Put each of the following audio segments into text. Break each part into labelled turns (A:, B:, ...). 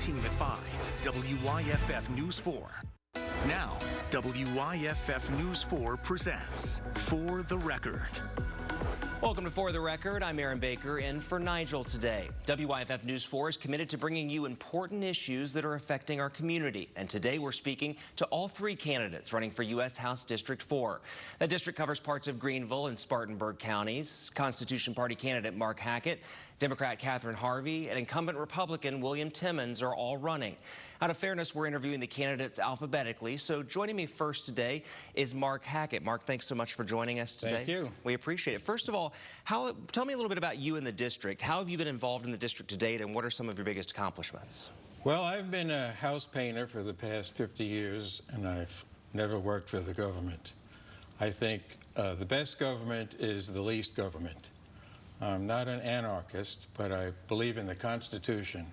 A: team at 5, WYFF News 4. Now, WYFF News 4 presents For the Record.
B: Welcome to For the Record. I'm Aaron Baker in for Nigel today. WYFF News 4 is committed to bringing you important issues that are affecting our community. And today we're speaking to all three candidates running for U.S. House District 4. That district covers parts of Greenville and Spartanburg counties. Constitution Party candidate Mark Hackett, Democrat Catherine Harvey, and incumbent Republican William Timmons are all running. Out of fairness, we're interviewing the candidates alphabetically. So joining me first today is Mark Hackett. Mark, thanks so much for joining us today.
C: Thank you.
B: We appreciate it. First of all, tell me a little bit about you and the district. How have you been involved in the district to date, and what are some of your biggest accomplishments?
C: Well, I've been a house painter for the past 50 years, and I've never worked for the government. I think the best government is the least government. I'm not an anarchist, but I believe in the Constitution.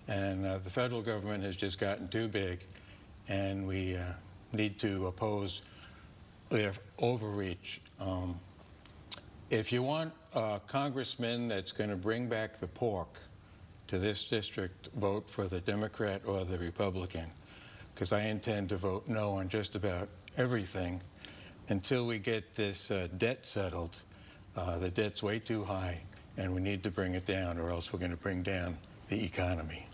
C: And the federal government has just gotten too big, and we need to oppose their overreach. If you want a congressman that's going to bring back the pork to this district, vote for the Democrat or the Republican, because I intend to vote no on just about everything until we get this debt settled. The debt's way too high, and we need to bring it down, or else we're going to bring down the economy.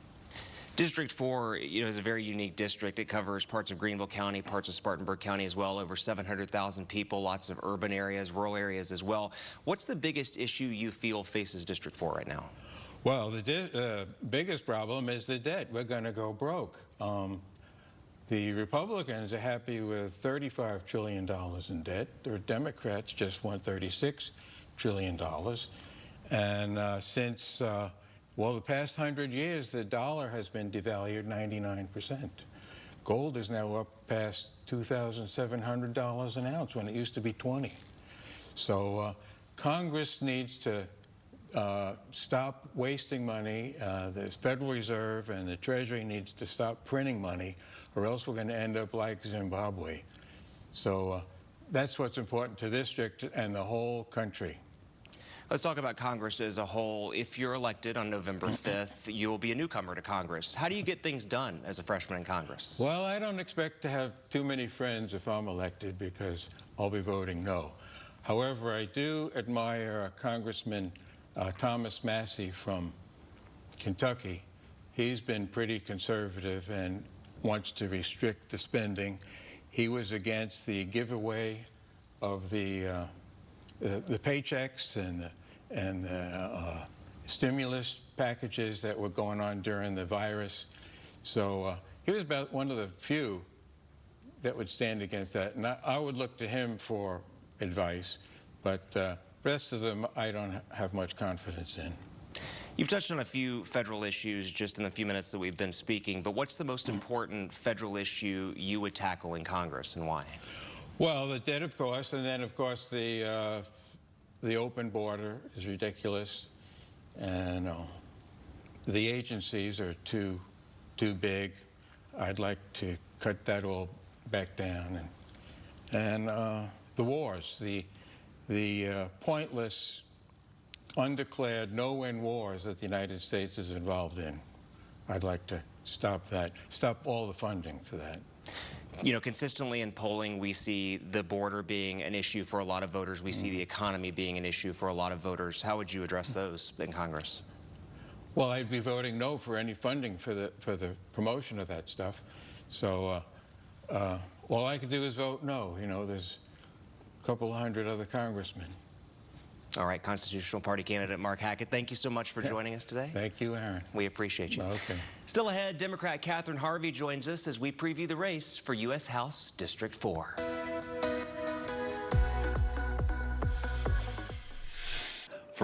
B: District 4, is a very unique district. It covers parts of Greenville County, parts of Spartanburg County as well, over 700,000 people, lots of urban areas, rural areas as well. What's the biggest issue you feel faces District 4 right now?
C: Well, the biggest problem is the debt. We're going to go broke. The Republicans are happy with $35 trillion in debt. The Democrats just want $36 trillion. And since well, the past 100 years, the dollar has been devalued 99%. Gold is now up past $2,700 an ounce when it used to be 20. So Congress needs to stop wasting money. The Federal Reserve and the Treasury needs to stop printing money, or else we're going to end up like Zimbabwe. So that's what's important to this district and the whole country.
B: Let's talk about Congress as a whole. If you're elected on November 5th, you'll be a newcomer to Congress. How do you get things done as a freshman in Congress?
C: Well, I don't expect to have too many friends if I'm elected, because I'll be voting no. However, I do admire Congressman Thomas Massie from Kentucky. He's been pretty conservative and wants to restrict the spending. He was against the giveaway of the paychecks and the stimulus packages that were going on during the virus. So he was about one of the few that would stand against that. And I would look to him for advice, but the rest of them I don't have much confidence in.
B: You've touched on a few federal issues just in the few minutes that we've been speaking, but what's the most important federal issue you would tackle in Congress, and why?
C: Well, the debt, of course, and then, of course, the open border is ridiculous, and the agencies are too big. I'd like to cut that all back down, and the wars, the pointless, undeclared, no-win wars that the United States is involved in. I'd like to stop that, stop all the funding for that.
B: Consistently in polling, we see the border being an issue for a lot of voters. We see the economy being an issue for a lot of voters. How would you address those in Congress?
C: Well, I'd be voting no for any funding for the promotion of that stuff. So all I could do is vote no. There's a couple hundred other congressmen.
B: All right, Constitutional Party candidate Mark Hackett, thank you so much for joining us today.
C: Thank you, Aaron.
B: We appreciate you.
C: Okay.
B: Still ahead, Democrat Catherine Harvey joins us as we preview the race for U.S. House District 4.